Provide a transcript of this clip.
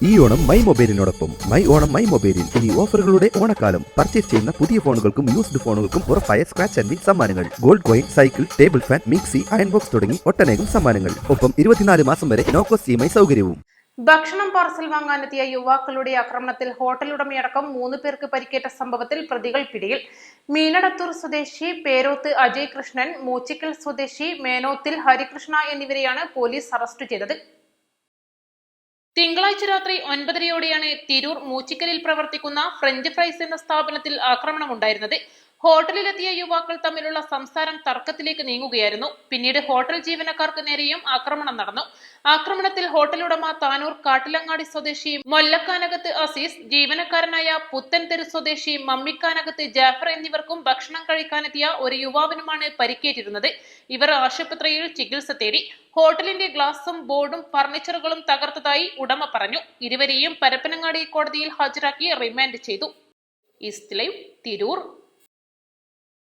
ഈ ഓണം മൈ മൊബൈലിനോടൊപ്പം my Onam my മൊബൈലിൽ ഇനി ഓഫറുകളുടെ ഓണക്കാലം. പർച്ചേസ് ചെയ്യുന്ന പുതിയ ഫോണുകൾക്കും യൂസ്ഡ് ഫോണുകൾക്കും ഉറപ്പായ സ്ക്രാച്ച് ആൻഡ് വിൻ സമ്മാനങ്ങൾ, gold coin, cycle, table fan, mixie, iron box തുടങ്ങി ഒട്ടനേകം സമ്മാനങ്ങൾ. ഒപ്പം 24 മാസം വരെ നോ കോസ്റ്റ് EMI സൗകര്യവും. ഭക്ഷണം പാർസൽ വാങ്ങാനെത്തിയ യുവാക്കളുടെ ആക്രമണത്തിൽ ഹോട്ടൽ ഉടമയടക്കം 3 പേർക്ക് പരിക്കേറ്റ സംഭവത്തിൽ പ്രതികൾ പിടിയിൽ. മീനടത്തൂർ സ്വദേശി പേരോത്ത് അജയ് കൃഷ്ണൻ, മൂച്ചിക്കൽ സ്വദേശി മേനോത്തിൽ ഹരികൃഷ്ണ എന്നിവരെയാണ് പോലീസ് അറസ്റ്റ് ചെയ്തത്. തിങ്കളാഴ്ച രാത്രി 9:30യോടെയാണ് തിരൂർ മൂച്ചിക്കലിൽ പ്രവർത്തിക്കുന്ന ഫ്രഞ്ച് ഫ്രൈസ് എന്ന സ്ഥാപനത്തിൽ ആക്രമണമുണ്ടായിരുന്നത്. ഹോട്ടലിലെത്തിയ യുവാക്കൾ തമ്മിലുള്ള സംസാരം തർക്കത്തിലേക്ക് നീങ്ങുകയായിരുന്നു. പിന്നീട് ഹോട്ടൽ ജീവനക്കാർക്ക് നേരെയും ആക്രമണം നടന്നു. ആക്രമണത്തിൽ ഹോട്ടൽ ഉടമ താനൂർ കാട്ടിലങ്ങാടി സ്വദേശി മൊല്ലക്കാനകത്ത് അസീസ്, ജീവനക്കാരനായ പുത്തൻതെരു സ്വദേശി മമ്മിക്കാനകത്ത് ജാഫർ എന്നിവർക്കും ഭക്ഷണം കഴിക്കാനെത്തിയ ഒരു യുവാവിനുമാണ് പരിക്കേറ്റിരുന്നത്. ഇവർ ആശുപത്രിയിൽ ചികിത്സ തേടി. ഹോട്ടലിന്റെ ഗ്ലാസും ബോർഡും ഫർണിച്ചറുകളും തകർത്തതായി ഉടമ പറഞ്ഞു. ഇരുവരെയും പരപ്പനങ്ങാടി കോടതിയിൽ ഹാജരാക്കി റിമാൻഡ് ചെയ്തു. East live, Tirur.